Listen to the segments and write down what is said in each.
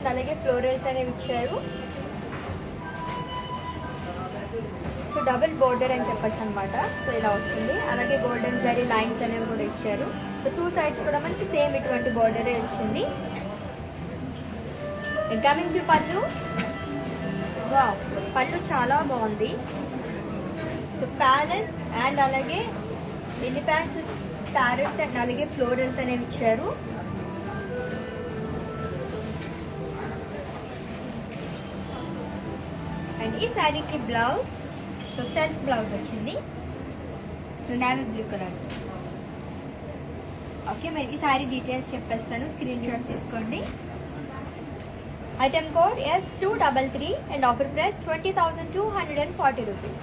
And అలాగే florals అనేవి ఇచ్చారు. సో డబుల్ బోర్డర్ అని చెప్పచ్చు అనమాట. సో ఇలా వస్తుంది. అలాగే గోల్డెన్ జరీ లైన్స్ అనేవి కూడా ఇచ్చారు. సో 2 సైడ్స్ కూడా మనకి సేమ్ ఇటువంటి బోర్డరే వచ్చింది. కమింగ్ టు పళ్ళు. వావ్, పళ్ళు చాలా బాగుంది. సో ప్యాలెస్ అండ్ అలాగే ఎలిఫెంట్స్, ప్యారెట్స్ అండ్ అలాగే ఫ్లోరల్స్ అనేవి ఇచ్చారు. అండ్ ఈ శారీకి బ్లౌజ్, సో సెల్ఫ్ బ్లౌజ్ వచ్చింది. So navy blue colour. Okay, మరి ఈ శారీ డీటెయిల్స్ చెప్పేస్తాను, స్క్రీన్ షాట్ తీసుకోండి. Item code S233 and offer price 20,240 rupees.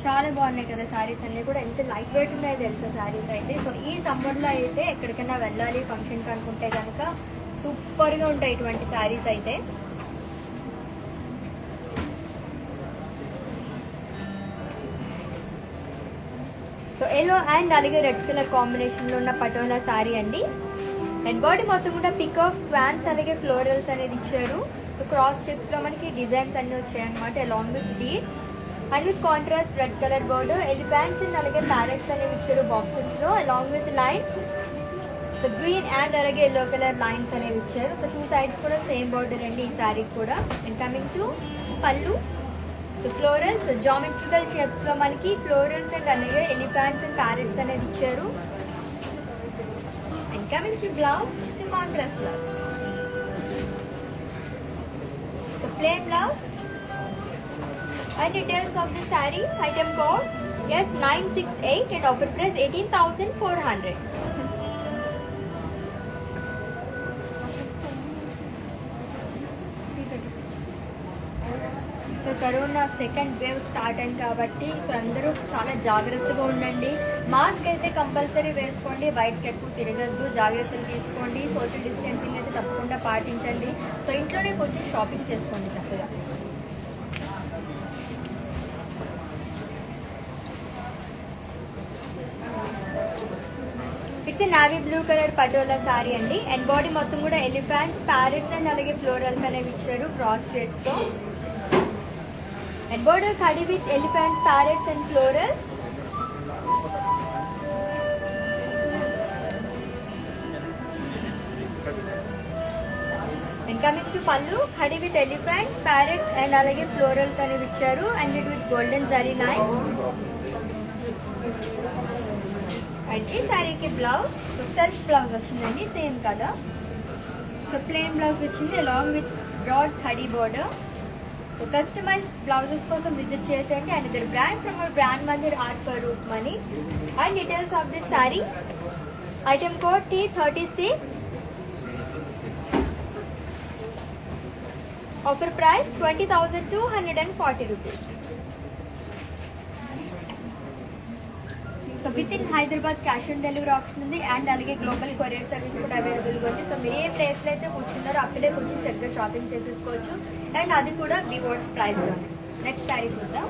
చాలా బాగున్నాయి కదా శారీస్ అన్నీ కూడా. ఎంత లైట్ వెయిట్ ఉన్నాయో తెలుసా శారీస్ అయితే. సో ఈ సమ్మర్లో అయితే ఎక్కడికైనా వెళ్ళాలి ఫంక్షన్కి అనుకుంటే కనుక సూపర్గా ఉంటాయి ఇటువంటి శారీస్ అయితే. సో ఎల్లో అండ్ అలాగే రెడ్ కలర్ కాంబినేషన్లో ఉన్న పటోలా శారీ అండి. అండ్ బాడీ మొత్తం కూడా పికాక్, స్వాన్స్ అలాగే ఫ్లోరల్స్ అనేది ఇచ్చారు. సో క్రాస్ చెక్స్లో మనకి డిజైన్స్ అన్నీ వచ్చాయి అనమాట, along with beads and with contrast red colour border. Elephants and అలాగే ప్యారెట్స్ అనేవి ఇచ్చారు బాక్సెస్లో, along with lines. So green and అలాగే ఎల్లో కలర్ లైన్స్ అనేవి ఇచ్చారు. సో 2 సైడ్స్ కూడా సేమ్ బోర్డర్ అండి ఈ శారీకి కూడా. And coming to pallu. So florals, geometrical షేప్స్లో మనకి ఫ్లోరల్స్ అండ్ అలాగే ఎలిఫెంట్స్ అండ్ ప్యారెట్స్ అనేది ఇచ్చారు. And coming to blouse, it's contrast blouse. So plain blouse. And details of the saree, item code S968 and offer price 18,400. So corona second wave start అయింది కాబట్టి so అందరూ చాలా జాగ్రత్తగా ఉండండి. Mask అయితే compulsory వేసుకోండి, బయటకు ఎక్కువ తిరగద్దు, జాగ్రత్తలు తీసుకోండి. సోషల్ డిస్టెన్సింగ్ అయితే తప్పకుండా పాటించండి. సో ఇంట్లోనే కొంచెం షాపింగ్ చేసుకోండి చక్కగా. It's navy blue colour patola sari అండి. అండ్ బాడీ మొత్తం కూడా ఎలిఫెంట్స్, ప్యారెట్స్ అండ్ అలాగే ఫ్లోరల్స్ అనేవి ఇచ్చారు క్రాస్ షేడ్స్ తో. And border kadhi with elephants, parrots and florals. And coming to పళ్ళు, khadi with elephants, parrots and అలాగే ఫ్లోరల్స్ అనేవి ఇచ్చారు. And it with golden zari lines. And ఈ శారీకి బ్లౌజ్, సో సెల్ఫ్ బ్లౌజ్ వచ్చిందండి, సేమ్ కదా. సో ప్లెయిన్ బ్లౌజ్ వచ్చింది along with broad khadi border. So customized blouses కోసం విజిట్ చేసేయండి. అండ్ ఇద్దరు brand from our brand Mandir art for route money. And details of this sari, item code T36, offer price 20,240 rupees. So with in Hyderabad cash on delivery option ఉంది. And అలాగే global courier service కూడా అవైలబుల్గా ఉంది. So మీరు ఏ ప్లేస్లో అయితే కూర్చున్నారో అక్కడే కొంచెం చక్కగా షాపింగ్ చేసేసుకోవచ్చు. అండ్ అది కూడా వివర్స్ ప్రైస్లో. నెక్స్ట్ శారీ చూద్దాం.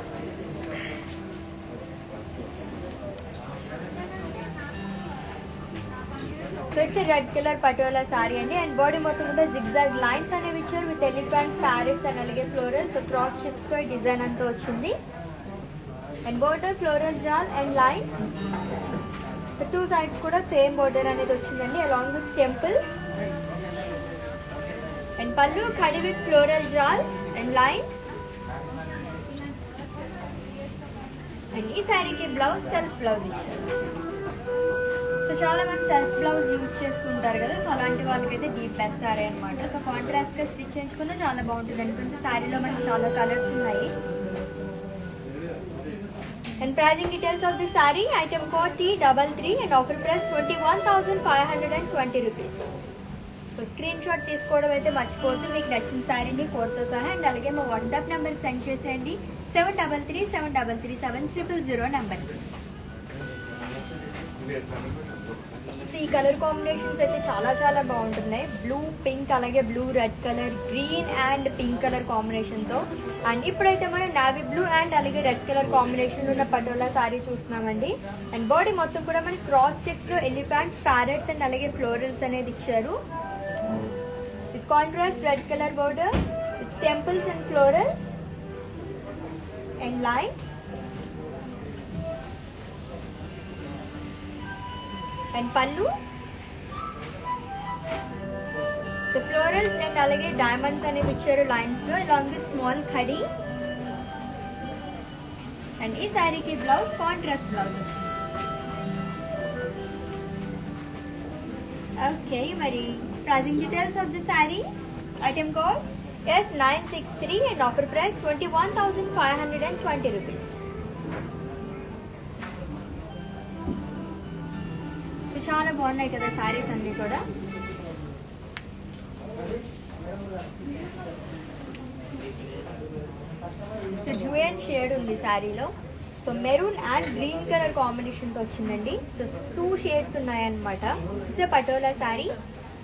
So it's red colour patola sari అండి. అండ్ బాడీ మొత్తం కూడా జిగ్జాగ్ లైన్స్ అనేవి ఇచ్చారు విత్ ఎలిఫెంట్స్, ప్యారెట్స్ అండ్ అలాగే ఫ్లోరల్. సో క్రాస్ చెక్స్తో డిజైన్ అంతా వచ్చింది. And border floral jaal and lines. So 2 sides కూడా సేమ్ బోర్డర్ అనేది వచ్చిందండి along with temples. And pallu khadi with floral jaal and lines. And ఈ శారీకి బ్లౌజ్ సెల్ఫ్ బ్లౌజ్ ఇచ్చారు. సో చాలా మంది సెల్ఫ్ బ్లౌజ్ యూజ్ చేస్తుంటారు కదా. సో అలాంటి వాళ్ళకైతే డీప్ ప్లస్ శారీ అనమాట. సో కాంట్రాస్ట్గా స్టిచ్ చేయించుకున్నా చాలా బాగుంటుంది. ఎందుకంటే శారీలో మనకి చాలా కలర్స్ ఉన్నాయి. And pricing details of the saree, item code T33 and offer price 21,520 rupees. So screen shot తీసుకోవడం అయితే మర్చిపోతుంది. మీకు నచ్చిన శారీని కోడ్తో సహా అండ్ అలాగే మా వాట్సాప్ నెంబర్కి సెండ్ చేసేయండి. 7337337000 నెంబర్కి. సో ఈ కలర్ కాంబినేషన్స్ అయితే చాలా చాలా బాగుంటున్నాయి. బ్లూ పింక్, అలాగే blue red colour, green and pink colour కాంబినేషన్తో. అండ్ ఇప్పుడైతే మనం నావీ బ్లూ అండ్ అలాగే రెడ్ కలర్ కాంబినేషన్ ఉన్న పటోలా శారీ చూస్తున్నామండి. అండ్ బాడీ మొత్తం కూడా మనకి క్రాస్ చెక్స్లో ఎలిఫెంట్స్, ప్యారెట్స్ అండ్ అలాగే ఫ్లోరల్స్ అనేది ఇచ్చారు. contrast red color border with temples and florals and lines. And pallu. So florals and alage diamonds ane icharu lines lo along with small khadi. And ee saree ki blouse contrast blouse. Okay, mari pricing details of the saree. Item code S963 and offer price 21,520 rupees. So చాలా బాగున్నాయి కదా సారీస్ అన్ని కూడా. So dual shade ఉంది శారీలో. So maroon and green colour కాంబినేషన్తో వచ్చిందండి. So 2 shades ఉన్నాయన్నమాట. It's a patola sari.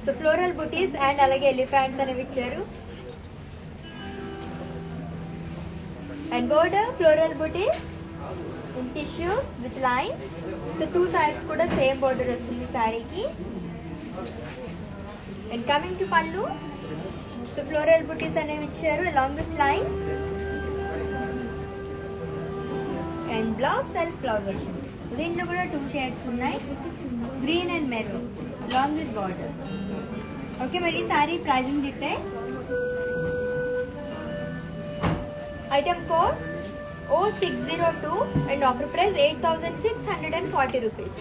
So floral butis and అలాగే ఎలిఫెంట్స్ అనేవి ఇచ్చారు. And border floral buttis in tissues with lines. So 2 sides కూడా సేమ్ బోర్డర్ వచ్చింది శారీకి. And coming to pallu. So floral butis అనేవి ఇచ్చారు along with lines. And blouse self blouse వచ్చింది. దీంట్లో కూడా 2 షేడ్స్ ఉన్నాయి, green and maroon along with border. Okay, మరి ఈ sari pricing details. Item code O602 and offer price 8,640 rupees.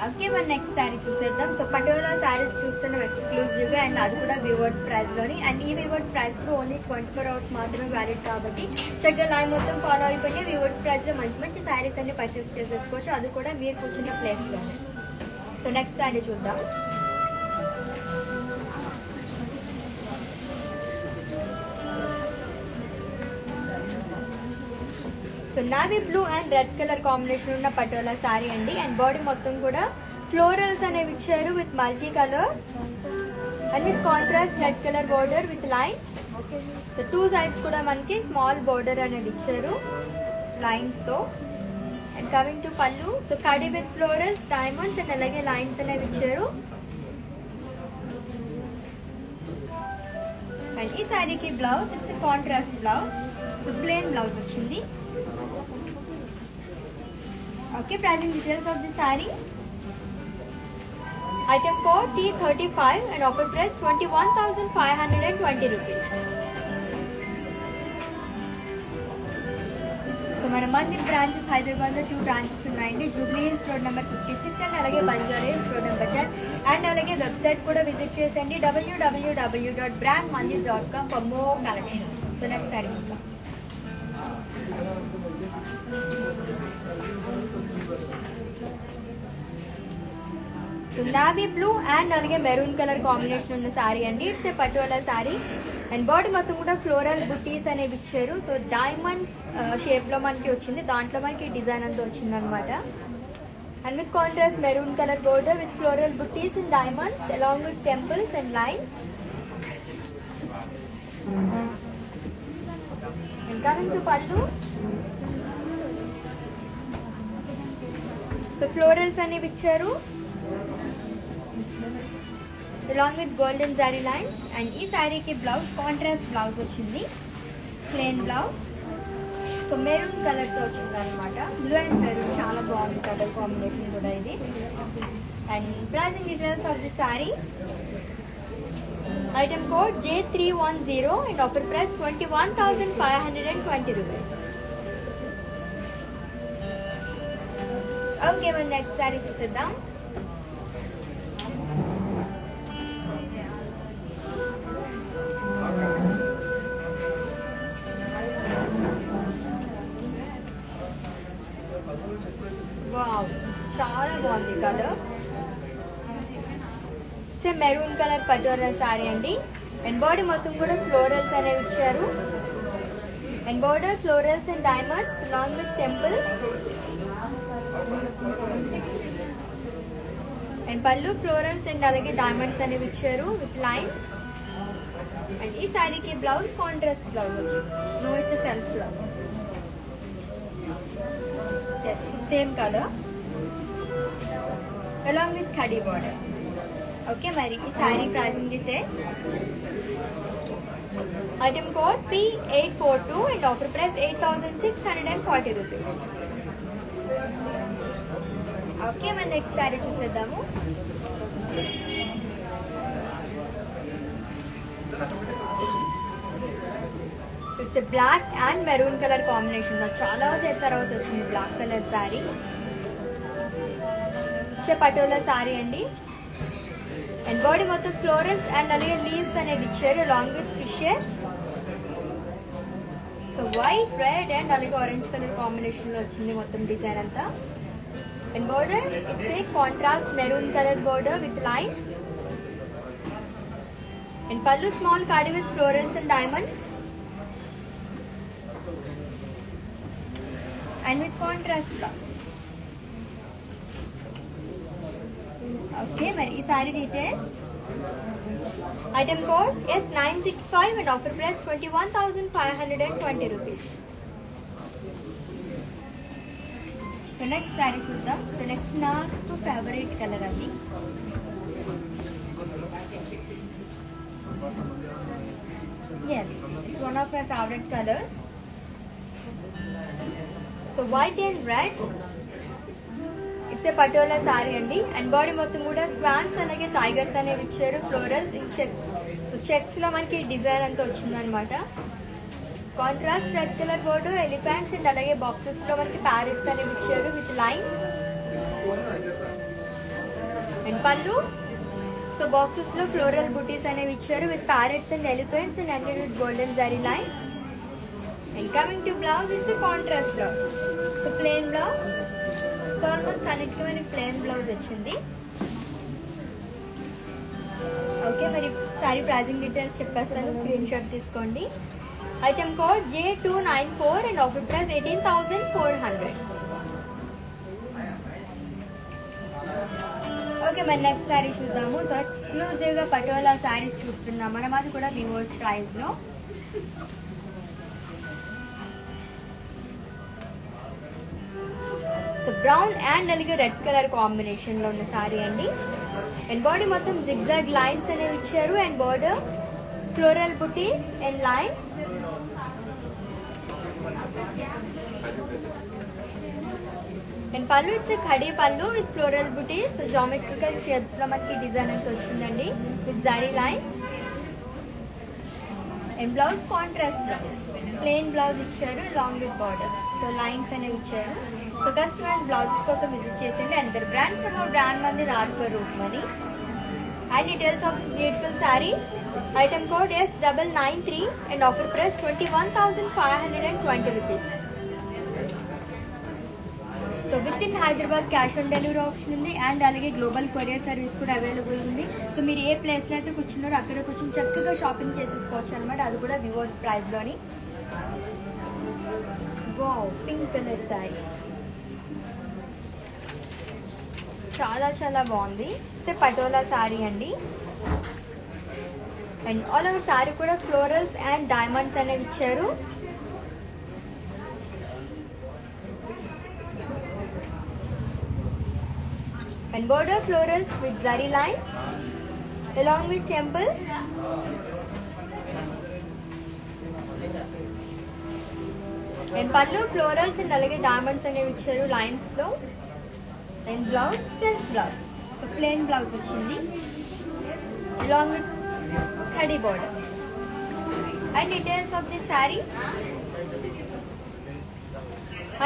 Okay, మన నెక్స్ట్ శారీ చూసేద్దాం. సో పటోలా శారీస్ చూస్తున్నాం ఎక్స్క్లూజివ్గా, అండ్ అది కూడా వ్యూవర్స్ ప్రైస్లోని. అండ్ ఈ వ్యూవర్స్ ప్రైస్ కూడా ఓన్లీ 24 hours మాత్రమే వ్యాలిడ్ కాబట్టి చక్కగా లైవ్ మొత్తం ఫాలో అయిపోయి వ్యూవర్స్ ప్రైస్లో మంచి మంచి శారీస్ అన్ని పర్చేస్ చేసేసుకోవచ్చు, అది కూడా మీరు కూర్చున్న ప్లేస్లోనే. సో నెక్స్ట్ శారీ చూద్దాం. So navy blue and red colour combination ఉన్న పటోలా శారీ అండి. అండ్ బాడీ మొత్తం కూడా ఫ్లోరల్స్ అనేవి ఇచ్చారు with multi colours and with contrast red colour border with lines. So 2 sides కూడా మనకి స్మాల్ బోర్డర్ అనేది ఇచ్చారు లైన్స్తో. And coming to pallu. So kadhi with florals, diamonds and అలాగే లైన్స్ అనేవి ఇచ్చారు. అండ్ ఈ శారీకి blouse it's contrast blouse, plain blouse వచ్చింది. Okay, pricing details of the saree. Item code T35 and offer price 21,520 rupees. So మన Mandir branches హైదరాబాద్లో 2 branches ఉన్నాయండి. Jubilee Hills road number 56 and అలాగే Banjara Hills road number 10. And అలాగే వెబ్సైట్ కూడా విజిట్ చేసండి www.brandmandir.com for more collection. So next saree. So navy blue and అలాగే maroon colour combination ఉన్న శారీ అండి. It's a patola sari. And body మొత్తం కూడా ఫ్లోరల్ బుటీస్ అనేవి ఇచ్చారు. సో డైమండ్స్ షేప్లో మనకి వచ్చింది, దాంట్లో మనకి డిజైన్ అంతా వచ్చింది అనమాట. And with contrast maroon colour border with floral butis and diamonds along with temples and lines. And coming to pallu. So florals అనేవి ఇచ్చారు along with golden zari lines. And ఈ శారీకి బ్లౌజ్ కాంట్రాస్ట్ బ్లౌజ్ వచ్చింది, ప్లెయిన్ బ్లౌజ్. సో మెరూన్ కలర్తో వచ్చింది అనమాట. Blue and maroon చాలా బాగుంది కలర్ కాంబినేషన్ కూడా ఇది. And pricing details of the sari. Item code J310 and offer price 21,520 rupees. Okay, మన నెక్స్ట్ శారీ చూసేద్దాం. వావ్, చాలా బాగుంది colour. Same maroon colour patola sari అండి. అండ్ బాడీ మొత్తం కూడా ఫ్లోరల్స్ అనేవి ఇచ్చారు. And border florals and diamonds along with temple. And పళ్ళు ఫ్లోరల్స్ అండ్ అలాగే డైమండ్స్ అనేవి ఇచ్చారు విత్ లైన్స్. అండ్ ఈ శారీకి బ్లౌజ్ కాంట్రాస్ట్ బ్లౌజ్ వచ్చింది. No, it's self blouse. Yes, same colour along with khadi border. Okay మరి ఈ sari pricing details. Item code P842 and offer price 8640 rupees. Okay మరి నెక్స్ట్ శారీ చూసేద్దాము. It's black and maroon colour combination. నాకు చాలా సేపు తర్వాత వచ్చింది black colour sari. It's patola sari అండి. అండ్ బాడీ మొత్తం ఫ్లోరల్స్ అండ్ అలాగే లీవ్స్ అనేది ఇచ్చారు along with fishes. So white, red and అలాగే ఆరెంజ్ కలర్ కాంబినేషన్లో వచ్చింది మొత్తం డిజైన్ అంతా. And border it's a contrast maroon colour border with lines. And pallu small khadi with florals and diamonds and with contrast blouse. Okay, మరి ఈ sari details. Item code S965 and offer price 21,520 rupees. So next sari చూద్దాం. So next నాకు favourite colour అది. Yes, it's one of my favourite colours. So white and red. It's a patola sari అండి. And body మొత్తం కూడా swans అలాగే tigers అనేవి ఇచ్చారు, florals in checks. So checks లో మనకి డిజైన్ అంతా వచ్చిందనమాట. Contrast red colour board, elephants and అలాగే బాక్సెస్ లో మనకి ప్యారెట్స్ అనేవి ఇచ్చారు విత్ లైన్స్. అండ్ పళ్ళు. సో బాక్సెస్ లో ఫ్లోరల్ బుటీస్ అనేవి ఇచ్చారు with parrots and elephants and under with golden zari lines. And coming to blouse, is a contrast blouse. So plain blouse. So almost అన్నిటికీ మనకి plain blouse వచ్చింది. Okay మరి sorry pricing details చెప్పేస్తాను, screen shot తీసుకోండి. Item code J294 and offer price 18,400. Okay మరి next sari చూద్దాము. So ఎక్స్క్లూజివ్గా పటోలా శారీస్ చూస్తున్నాం మనం, అది కూడా వివోర్స్ ప్రైస్లో. సో బ్రౌన్ అండ్ అలాగే రెడ్ కలర్ కాంబినేషన్లో ఉన్న శారీ అండి. అండ్ బాడీ మొత్తం జిగ్జాగ్ లైన్స్ అనేవి ఇచ్చారు. And border floral butis and lines. And pallu it's khadi pallu with floral butis. Geometrical షేప్స్లో మనకి డిజైన్ అంతా వచ్చిందండి with zari lines. And blouse contrast blouse, plain blouse ఇచ్చారు long with border. So lines అనేవి ఇచ్చారు. సో కస్టమైజ్ బ్లౌజెస్ కోసం విజిట్ చేసింది. And the brand from our brand మంది రార్కో Roopmani. And details of this beautiful sari. Item code S993 and offer price 21,520 rupees. So with in Hyderabad cash on delivery option ఉంది. And అలాగే global courier service కూడా available ఉంది. So మీరు ఏ ప్లేస్లో అయితే కూర్చున్నారో అక్కడ కూర్చొని చక్కగా షాపింగ్ చేసేసుకోవచ్చు అనమాట, అది కూడా వివోర్స్ ప్రైస్లోని. వావ్, పింక్ కలర్ శారీ చాలా చాలా బాగుంది. సో పటోలా శారీ అండి. అండ్ ఆల్ ఓవర్ శారీ కూడా ఫ్లోరల్స్ అండ్ డైమండ్స్ అనేవి ఇచ్చారు. And border florals with zari lines along with temples. And pallu florals and alage diamonds అనేవి ఇచ్చారు లైన్స్ లో. And blouse self blouse, so plain blouse వచ్చింది along with khadi border. And details of this saree.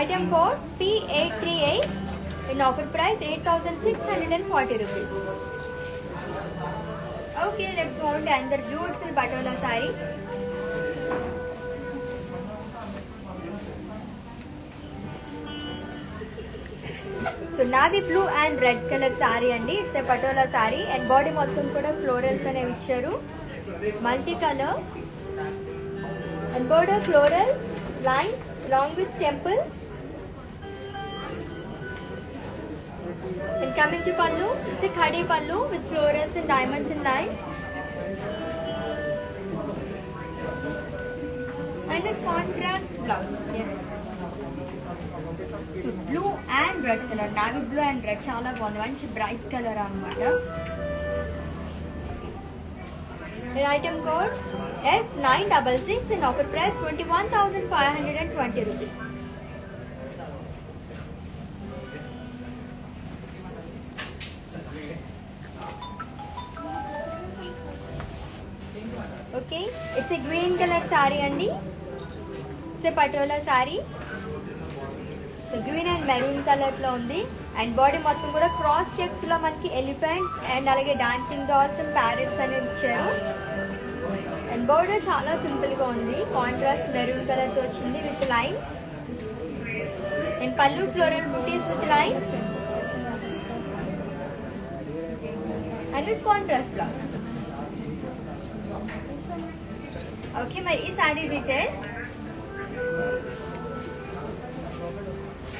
Item code P838 in offer price 8,640 rupees. Okay, let's go on to another beautiful patola saree. So navy blue and red color saree andi. It's a patola saree and body మొత్తం కూడా florals అనేవి ఇచ్చారు, multi colors and border florals lines along with temples. And coming to pallu, it's a khadi pallu with florals and diamonds and lines. And a contrast blouse. Yes. So blue and red color, navy blue and red, chala bagundi, manchi bright color anamata. And item code S966 and offer price 21,520 rupees. Okay, it's a green color saree andi. It's a patola saree. So green and maroon color lo undi and body మొత్తం కూడా cross checks లో మనకి elephants and అలాగే dancing dolls and parrots అనేవి ఇచ్చారు. And border చాలా simple గా ఉంది. కాంట్రాస్ట్ మెరూన్ కలర్ తో వచ్చింది with lines. And pallu floral booties with lines. And with contrast blouse. Okay, మరి ఈ sari details.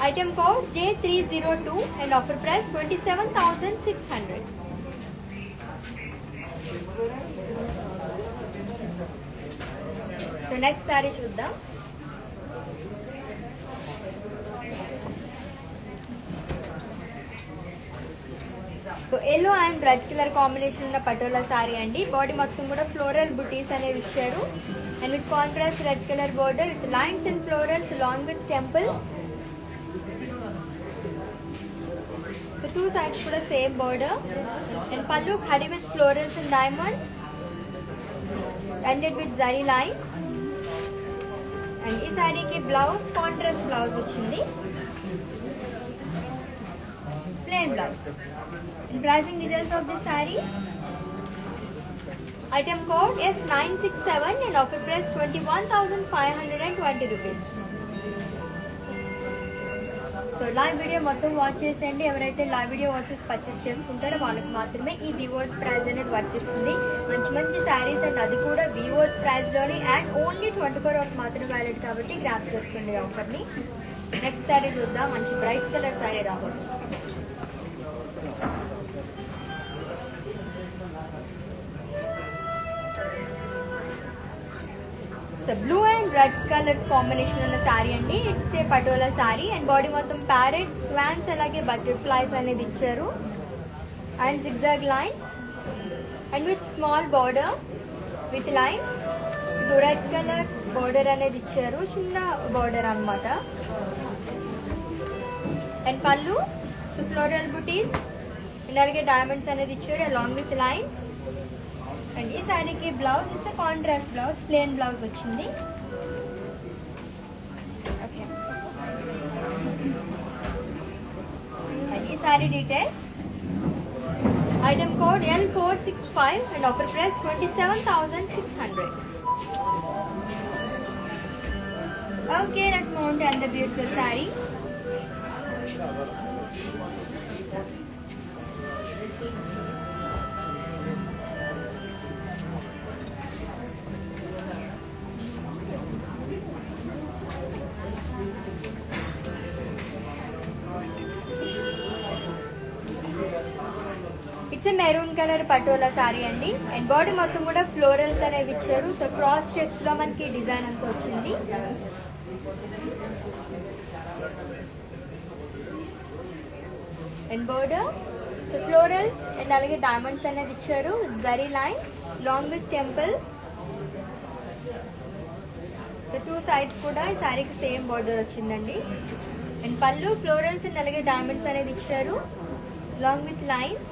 Item code J302 and offer price 27,600. So next saree చూద్దాం. So yellow and red colour combination ఉన్న పటోలా సారీ అండి. Body మొత్తం కూడా floral butis అనేవి ఇచ్చారు and with contrast red colour border with lines and florals along with temples. So two sides కూడా same border and pallu khadi with florals and diamonds ended with zari lines. And ఈ సారీకి blouse contrast blouse వచ్చింది, plain blouse. Pricing details of this saree. Item code S967 and offer price 21,520 rupees. So live video మొత్తం watch చేసేయండి. ఎవరైతే live video watches purchase చేసుకుంటారో వాళ్ళకి మాత్రమే ఈ వివోస్ ప్రైస్ అనేది వర్తిస్తుంది. మంచి మంచి శారీస్ అండ్ అది కూడా వివోస్ ప్రైస్లోని అండ్ ఓన్లీ 24 hours మాత్రమే వ్యాలిడ్ కాబట్టి గ్రాప్ చేసుకోండి ఆఫర్ని. నెక్స్ట్ శారీ చూద్దాం. మంచి బ్రైట్ కలర్ శారీ రాబోతుంది. So blue and red colours combination ఉన్న శారీ అండి. It's a patola sari and body మొత్తం ప్యారెట్స్, స్వాన్స్ అలాగే బటర్ఫ్లైస్ అనేది ఇచ్చారు and zigzag lines and with small border with lines. So red colour border అనేది ఇచ్చారు, చిన్న బార్డర్ అన్నమాట. అండ్ పళ్ళు ఫ్లోరల్ బుటీస్ అండ్ అలాగే డైమండ్స్ అనేది ఇచ్చారు అలాంగ్ విత్ లైన్స్. అండ్ ఈ శారీకి blouse it's contrast blouse, plain blouse వచ్చింది. ఓకే, అండ్ ఈ sari details. Item code L465 and offer price 27,600. Okay, let's move on to another beautiful saree. It's maroon colour patola sari అండి and body మొత్తం కూడా florals అనేవి ఇచ్చారు. So cross checks లో మనకి design అంతా వచ్చింది. And border so florals and అలాగే డైమండ్స్ అనేది ఇచ్చారు, zari lines long with temples. So two sides కూడా ఈ శారీకి సేమ్ బోర్డర్ వచ్చిందండి. అండ్ పళ్ళు ఫ్లోరల్స్ అండ్ అలాగే డైమండ్స్ అనేది ఇచ్చారు long with lines.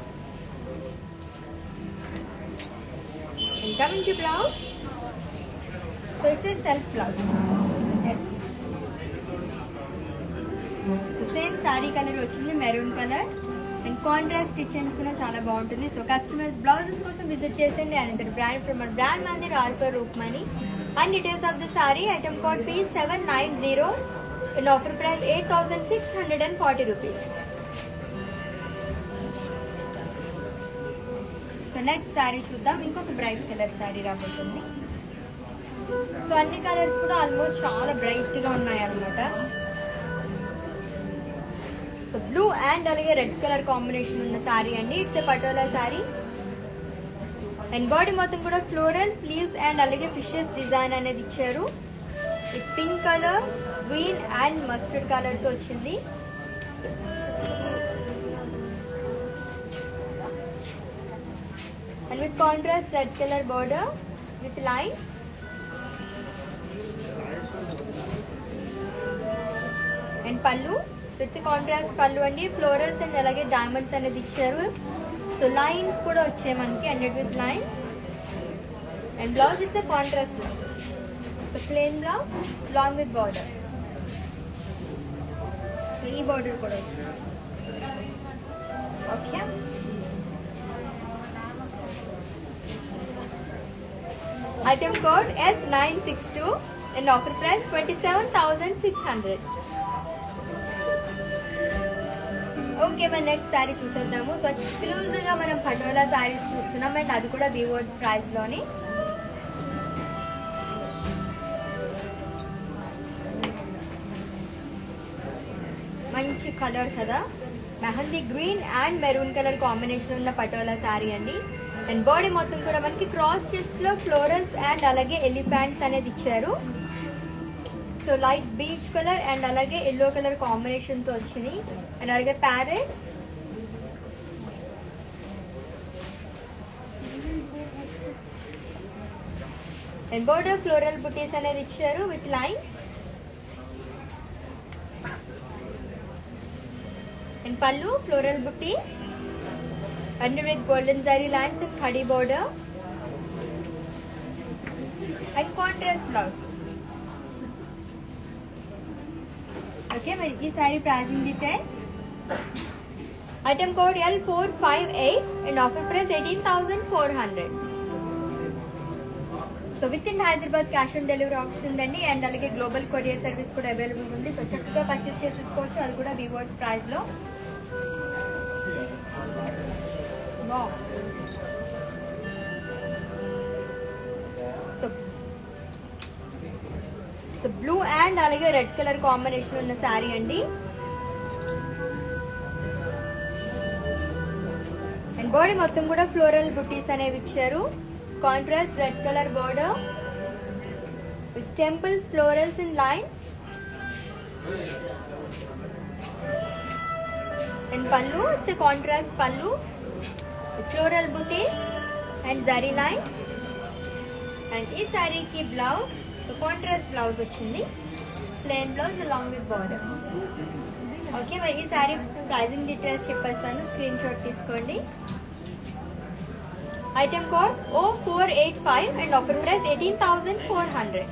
And coming to blouse, so it's a self blouse. Yes. So same saree color వచ్చింది, maroon colour and contrast stitch కూడా చాలా బాగుంటుంది. సో కస్టమర్స్ బ్లౌజెస్ కోసం విజిట్ చేసేయండి. And brand from our brand Mandir ఆర్పర్ Roopmani. And details of the sari. Item code P790 and offer price 8,640 rupees. So next sari చూద్దాం. ఇంకొక bright colour sari రాబోతుంది. సో అన్ని కలర్స్ కూడా ఆల్మోస్ట్ చాలా బ్రైట్ గా ఉన్నాయి అన్నమాట. సో బ్లూ అండ్ అలాగే రెడ్ కలర్ కాంబినేషన్ ఉన్న శారీ అండి. It's a patola sari and body మొత్తం కూడా ఫ్లోరల్ స్లీవ్స్ అండ్ అలాగే ఫిషెస్ డిజైన్ అనేది ఇచ్చారు. With pink colour, green and mustard colour తో వచ్చింది. and with contrast red color border with lines. And pallu, so it's a contrast pallu andi, florals and alage diamonds anedi icharu. So lines kuda vachayi manaki, ended with lines. And blouse, it's a contrast blouse. So plain blouse long with border. So ee border kuda vachindi. Okay. Item code S962 and offer price 27,600. Okay, మన next sari చూసేద్దాము. So ఎక్స్క్లూజివ్గా మనం పటోలా శారీస్ చూస్తున్నాం and అది కూడా weavers ప్రైస్లోని. మంచి colour కదా, mehndi green and maroon colour combination ఉన్న పటోలా శారీ అండి. అండ్ బాడీ మొత్తం కూడా మనకి క్రాస్ చెక్స్లో ఫ్లోరల్స్ అండ్ అలాగే ఎలిఫెంట్స్ అనేది ఇచ్చారు. So light beach colour and అలాగే ఎల్లో కలర్ కాంబినేషన్తో వచ్చినాయి. అండ్ అలాగే ప్యారెట్స్ అండ్ బోర్డర్ ఫ్లోరల్ బుటీస్ అనేది ఇచ్చారు విత్ లైన్స్. అండ్ పళ్ళు floral buttis and with golden zari lines and khadi border and contrast blouse. Okay, this saree pricing details. Item code L458 and offer price 18,400. So within Hyderabad cash on delivery option undandi and alage global courier service kuda available undi. So chakkaga purchase chesukochu, adi kuda Vivo's price lo. Wow. So blue and alage red color combination ఉన్న saree అండి. And body మొత్తం కూడా floral butis అనేవి ఇచ్చారు. Contrast red colour border with temples florals in lines. And పల్లు, it's a contrast పల్లు floral booties and zari lines. And ee saree ki blouse, so contrast blouse vachindi, plain blouse along with border. Okay, మరి ఈ saree pricing details చెప్పేస్తాను, screen shot తీసుకోండి. Item code O485 and offer price 18,400.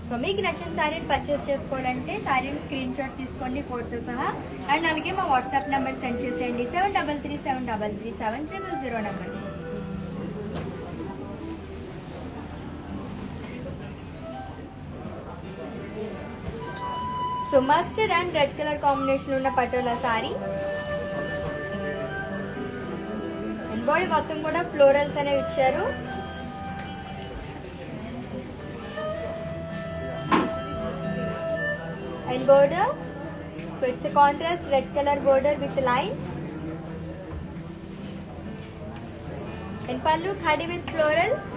So మీకు నచ్చిన శారీని purchase చేసుకోవాలంటే శారీని screen shot తీసుకోండి ఫోటోతో సహా. అండ్ అలాగే మా వాట్సాప్ నెంబర్ సెండ్ చేసేయండి 7337337000 number. So mustard and red colour combination ఉన్న పటోలా శారీ. అండ్ బాడీ మొత్తం కూడా ఫ్లోరల్స్ అనేవి ఇచ్చారు. And border, so it's a contrast red color border with lines. And pallu khadi with florals.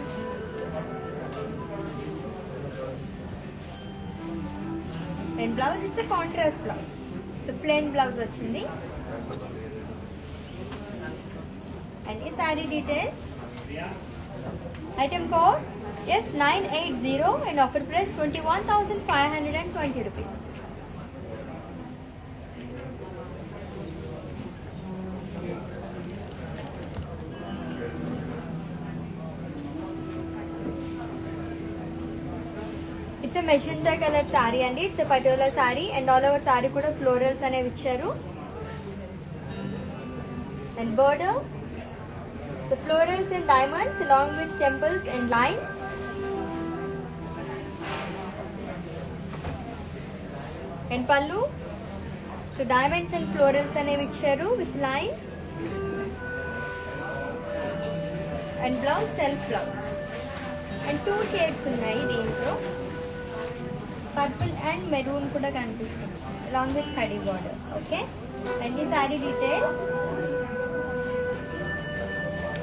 And blouse is a contrast blouse, so plain blouse vachindi. And this saree details. Item code S980 and offer price 21,520 rupees. It's a magenta color saree and it's a patola saree and all over saree kuda florals అనేవి ఇచ్చారు. And border, so florals and diamonds along with temples and lines. And pallu, so diamonds and florals అనేవి ఇచ్చారు with lines. And blouse self blouse. And two shades ఉన్నాయి దీంట్లో, purple and maroon కూడా కనిపిస్తుంది along with khadi border. Okay, and the saree details.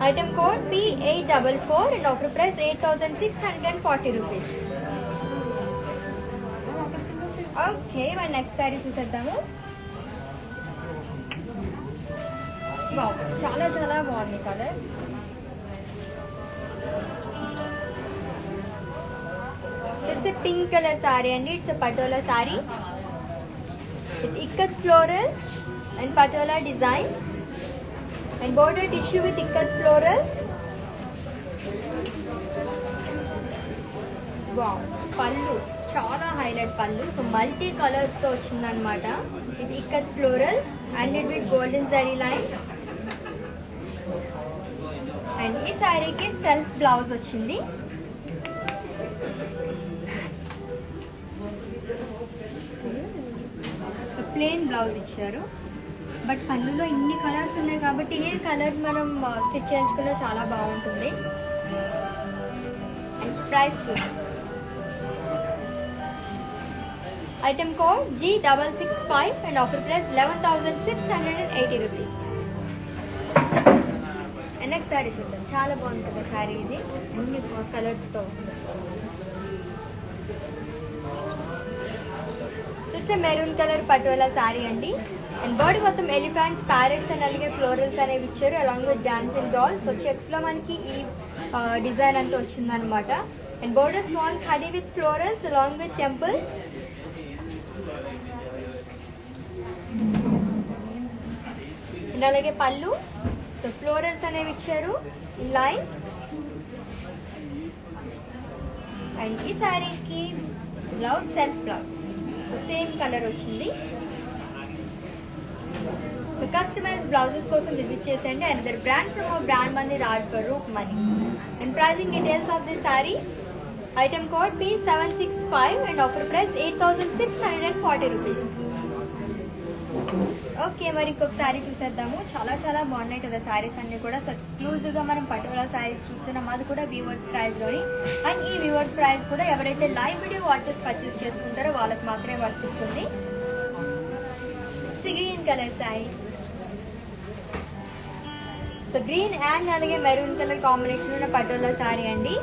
Item code P844 and offer price 8,640 rupees. Okay, మన next sari చూసేద్దాము. Wow, చాలా చాలా బాగుంది colour. It's a pink colour sari అండి. It's a patola sari with ikat florals and patola design and border tissue with ikat florals. Wow, pallu చాలా highlight pallu. So multi కలర్స్తో వచ్చిందనమాట. ఇది ikat florals and it with golden zari line. And ఈ శారీకి సెల్ఫ్ బ్లౌజ్ వచ్చింది. సో ప్లెయిన్ బ్లౌజ్ ఇచ్చారు. But పళ్ళులో ఇన్ని కలర్స్ ఉన్నాయి కాబట్టి ఏ కలర్ మనం స్టిచ్ చేయించుకున్నా చాలా బాగుంటుంది. అండ్ ప్రైస్ చూద్దాం. Item code G665 and offer price 11,680 rupees. Next sari చూద్దాం. చాలా బాగుంటుంది శారీ ఇది, అన్ని కలర్స్తో. చూస్తే మెరూన్ కలర్ పటోలా శారీ అండి. అండ్ బాడీ మొత్తం ఎలిఫెంట్స్, ప్యారెట్స్ అండ్ అలాగే ఫ్లోరల్స్ అనేవి ఇచ్చారు along with dancing dolls. So చెక్స్లో మనకి ఈ డిజైన్ అంతా వచ్చిందనమాట. And border small khadi with florals along with temples. And అలాగే పళ్ళు. సో ఫ్లోరల్స్ అనేవి ఇచ్చారు ఇన్ లైన్స్. అండ్ ఈ శారీకి blouse self blouse. So same colour వచ్చింది. సో కస్టమైజ్ బ్లౌజెస్ కోసం విజిట్ చేసేయండి. And the brand from our brand Mandir రాడ్ for roof money. And pricing details of this sari. Item code P765 and offer price 8,640 rupees. Okay, మరి ఇంకొక శారీ చూసేద్దాము. చాలా చాలా బాగున్నాయి కదా శారీస్ అన్నీ కూడా. సో ఎక్స్క్లూజివ్గా మనం పటోలా శారీస్ చూస్తున్నాం, అది కూడా వ్యూవర్స్ ప్రైస్లోని. అండ్ ఈ వ్యూవర్స్ ప్రైస్ కూడా ఎవరైతే లైవ్ వీడియో వాచెస్ పర్చేస్ చేసుకుంటారో వాళ్ళకి మాత్రమే వర్తిస్తుంది. Green colour sari. So green and అలాగే మెరూన్ కలర్ కాంబినేషన్ ఉన్న పటోలా శారీ అండి.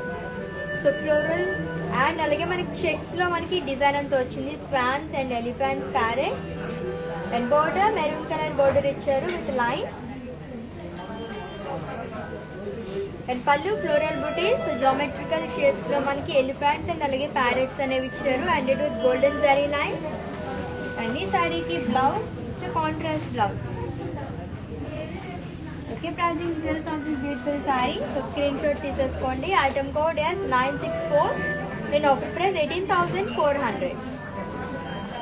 సో ఫ్లోరల్స్ అండ్ అలాగే మనకి చెక్స్లో మనకి డిజైన్ అంతా వచ్చింది. Swans and elephants, parrot and border maroon colour border ఇచ్చారు విత్ లైన్స్. అండ్ పళ్ళు ఫ్లోరల్ బుటీస్ జామెట్రికల్ షేప్స్ లో మనకి ఎలిఫెంట్స్ అండ్ అలాగే ప్యారెట్స్ అనేవి ఇచ్చారు. And it with golden zari line. And ఈ శారీకి blouse contrast blouse. Okay, pricing details of this beautiful sari. So screen shot తీసేసుకోండి. Item code S964 and offer price 18,400.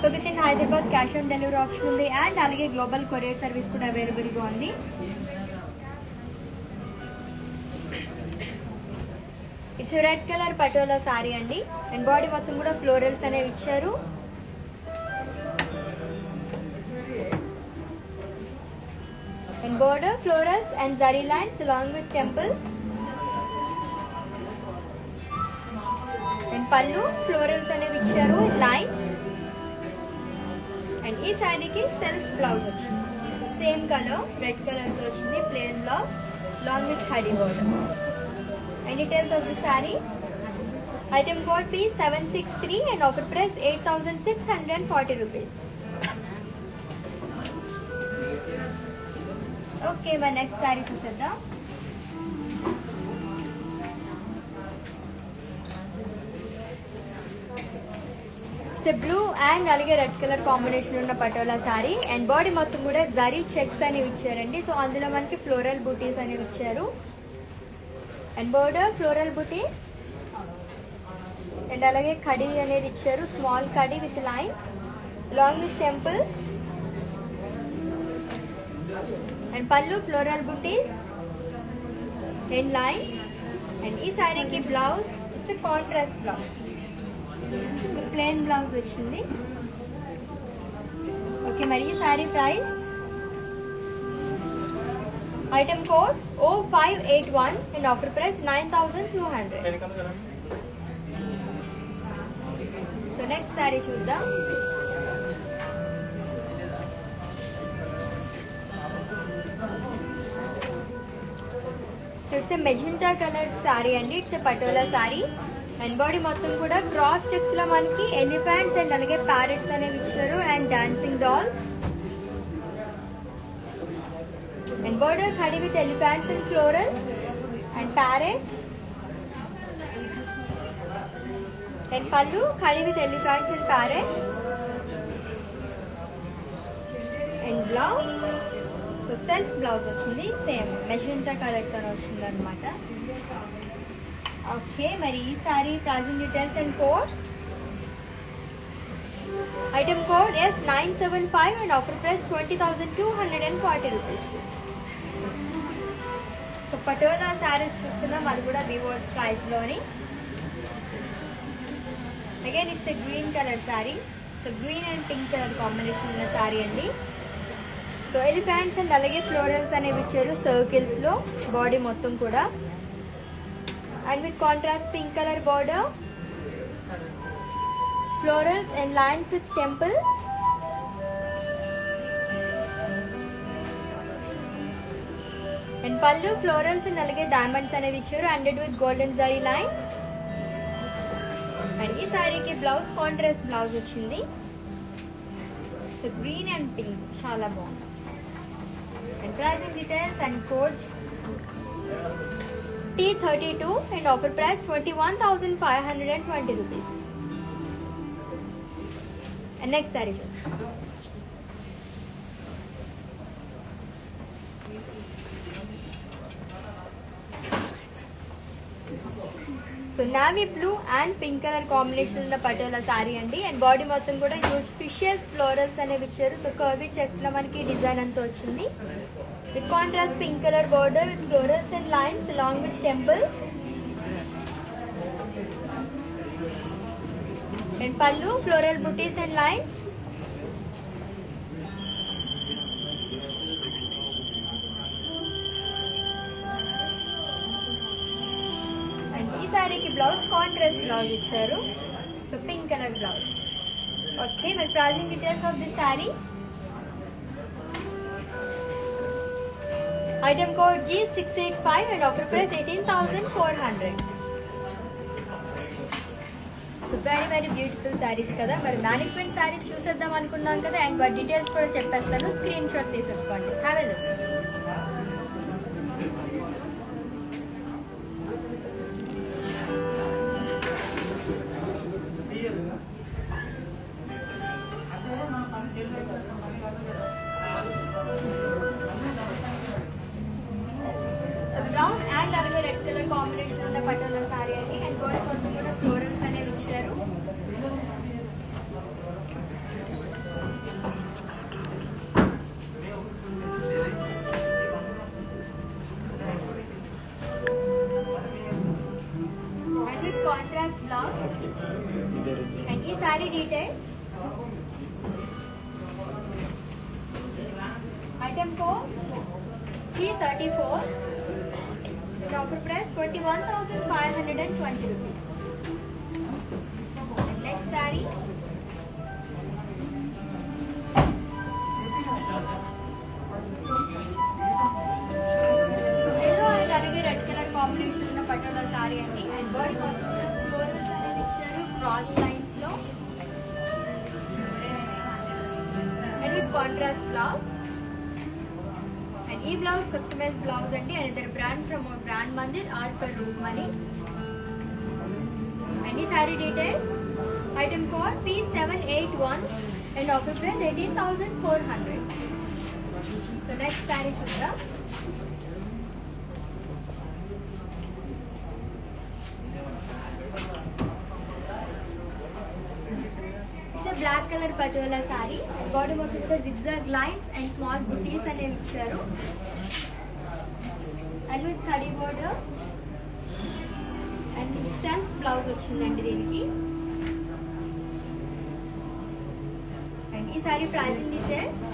So with in Hyderabad cash on delivery option ఉంది. And అలాగే global courier service కూడా అవైలబుల్గా ఉంది. It's red colour patola sari అండి. And body మొత్తం కూడా florals అనేవి ఇచ్చారు. And border florals and zari lines along with temples. And పళ్ళు ఫ్లోరల్స్ అనేవి ఇచ్చారు లైన్స్. అండ్ ఈ శారీకి సెల్ఫ్ బ్లౌజ్ వచ్చింది. సేమ్ కలర్ రెడ్ కలర్ వచ్చింది, plain blouse long with Heidi border. And details of the sari. Item code P763 and offer price 8,640 rupees. Okay, మన next sari చూసేద్దాం. So blue and అలాగే red colour combination ఉన్న patola sari. And body మొత్తం కూడా zari checks అనేవి ఇచ్చారండి. So అందులో మనకి ఫ్లోరల్ బూటీస్ అనేవి ఇచ్చారు. And border floral booties and అలాగే కడీ అనేది ఇచ్చారు. స్మాల్ కడీ with line long with temples. And పళ్ళు floral booties and lines. And ఈ శారీకి blouse it's contrast blouse. Plain blouse వచ్చింది. ఓకే, మరి ఈ sari price. Item code O581 and offer price 9,200. So next sari చూద్దాం. ఇట్స్ మెజెంటా కలర్ శారీ అండి. It's patola sari. And body మొత్తం కూడా క్రాస్ చెక్స్ లో మనకి ఎలిఫెంట్స్ అండ్ అలాగే ప్యారెట్స్ అనేవి ఇచ్చారు. And dancing dolls. And border khadi with elephants and florals and parrots. And pallu khadi with elephants and parrots. And blouse. So self blouse vachindi same magenta color tho vachindi anamata. Okay, mari ee saree pricing details and code. Item code is 975 and offer price 20,240 rupees. So patola sarees చూస్తున్నాం, అది కూడా వివోస్ price లోని. Again it's a green color saree. So green and pink color combination ఉన్న saree అండి. So elephants and అలాగే florals అనేవి ఇచ్చారు circles లో బాడీ మొత్తం కూడా. And with contrast pink colour border, florals and lines with temples. And pallu florals and alage diamonds అనేది ఇచ్చారు ended with golden zari lines. And ఈ సారీకి బ్లౌజ్ కాంట్రాస్ట్ బ్లౌజ్ వచ్చింది. సో గ్రీన్ అండ్ పింక్ చాలా బాగుంది. And pricing details and code T32 and offer price 21,520 rupees. And next saree. So navy blue and pink color combination ఉన్న patola saree అండి. And body మొత్తం కూడా huge fishes florals అనేవి ఇచ్చారు. So curvy checks లో మనకి డిజైన్ అంతా వచ్చింది. With contrast pink colour border with florals and lines along with temples. And pallu floral booties and lines. And ee saree ki blouse contrast blouse icharu. So pink color blouse. Okay, my pricing details of this saree. Item code G685 and offer price 18,400. So very very beautiful saris కదా. మరి mannequin saris చూసేద్దాం అనుకున్నాం కదా. And వాటి details కూడా చెప్పేస్తాను, screen shot తీసేసుకోండి. Have a look. So brown and అలాగే రెడ్ కలర్ కాంబినేషన్ ఉన్న పటోలా శారీ అండి. అండ్ బాడీ మొత్తం కూడా ఫ్లోరల్స్ అనేవి ఇచ్చారు. And with contrast blouse. And ఈ sari details. Item code T34. Offer price 21,520 rupees. Next saree. So yellow and alage red color combination ఉన్న patola saree అండి. And body florals అనేది ఇచ్చారు cross lines లో. And with contrast blouse. ఈ blouse customise blouse అండి. And ఇదర్ brand from brand Mandir R for roof money. And ఈ sari details. Item code P781 and offer price 18,400. So next sari చూద్దాం. Black colour patola sari. Body మొత్తం zigzag lines and small booties అనేవి ఇచ్చారు. And with కడీ border and self blouse వచ్చిందండి దీనికి. And ఈ sari pricing details.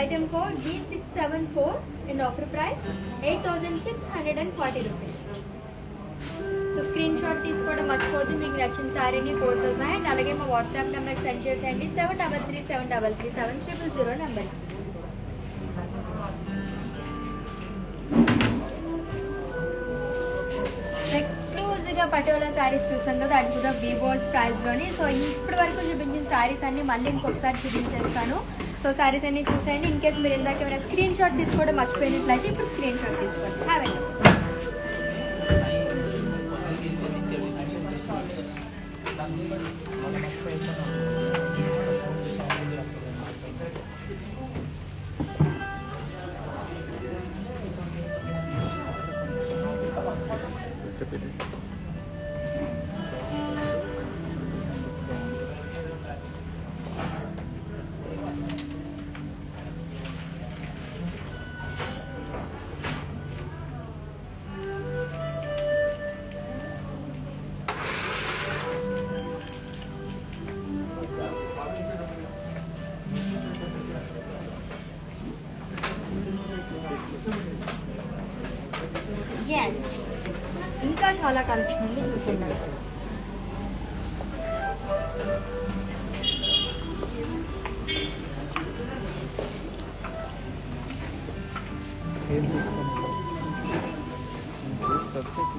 Item code G674 and offer price 8,640 rupees. So screen shot తీసుకోవడం మర్చిపోద్దు. మీకు నచ్చిన శారీని ఫోటోస్ అండ్ అలాగే మా వాట్సాప్ నెంబర్ సెండ్ చేసేయండి. 7337337000 నెంబర్. ఎక్స్క్లూజివ్గా పటోలా శారీస్ చూసాం కదా, అది కూడా వివోస్ ప్రైస్లోని. సో ఇప్పటి వరకు చూపించిన శారీస్ అన్ని మళ్ళీ ఇంకొకసారి చూపించేస్తాను. సో శారీస్ అన్ని చూసేయండి. ఇన్ కేస్ మీరు ఇందాక ఏమైనా స్క్రీన్ షాట్ తీసుకోవడం మర్చిపోయినట్లయితే ఇప్పుడు స్క్రీన్ షాట్ తీసుకోండి. హ్యావ్ ఎ ఎస్, ఇంకా చాలా కలెక్షన్ ఉంది చూసేయండి. ఏం చూసుకోండి సబ్జెక్ట్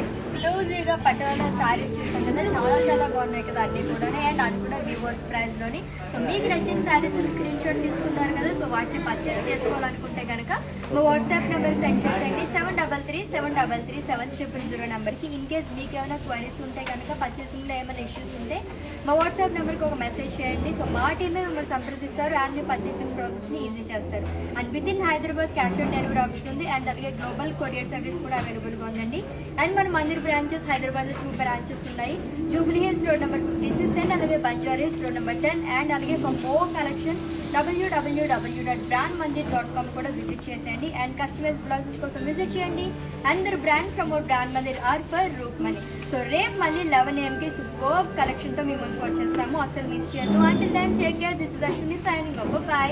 ఎక్స్క్లూజివ్గా పటోలా శారీస్ చూస్తాం కదా, చాలా చాలా బాగున్నాయి కదా అన్నీ కూడా. అండ్ అది కూడా వ్యూవర్స్ ప్రైస్లోని. సో మీకు నచ్చిన శారీస్ స్క్రీన్ షాట్ తీసుకున్నారు కదా, సో వాటిని పర్చేస్ చేసుకోవాలనుకుంటే కనుక మా వాట్సాప్ నెంబర్ సెండ్ చేసేయండి 7337337000 నెంబర్కి. ఇన్ కేస్ మీకు ఏమైనా క్వైరీస్ ఉంటే కనుక పర్చేసింగ్లో ఏమైనా ఇష్యూస్ ఉంటే మా వాట్సాప్ నెంబర్కి ఒక మెసేజ్ చేయండి. సో మా టీమే మిమ్మల్ని సంప్రదిస్తారు అండ్ మీ పర్చేసింగ్ ప్రాసెస్ని ఈజీ చేస్తారు. And with in Hyderabad cash on delivery option ఉంది. అండ్ అలాగే గ్లోబల్ కొరియర్ సర్వీస్ కూడా అవైలబుల్గా ఉందండి. అండ్ మన మందిర్ బ్రాంచెస్ హైదరాబాద్లో 2 బ్రాంచెస్ ఉన్నాయి. Jubilee Hills road number 56 and అలాగే Banjara Hills road number 10. And అలాగే ఫర్ మోర్ కలెక్షన్ www.brandmandir.com కూడా విజిట్ చేసేయండి. అండ్ కస్టమైజ్ బ్లౌజెస్ కోసం విజిట్ చేయండి. అందరు brand promote brand Mandir R for roof money. So రేపు మళ్ళీ 11 AM సూపర్ కలెక్షన్తో మీ ముందుకు వచ్చేస్తాము, అసలు మిస్ చేయొద్దు. Until then take care. This is Ashwini signing off. By.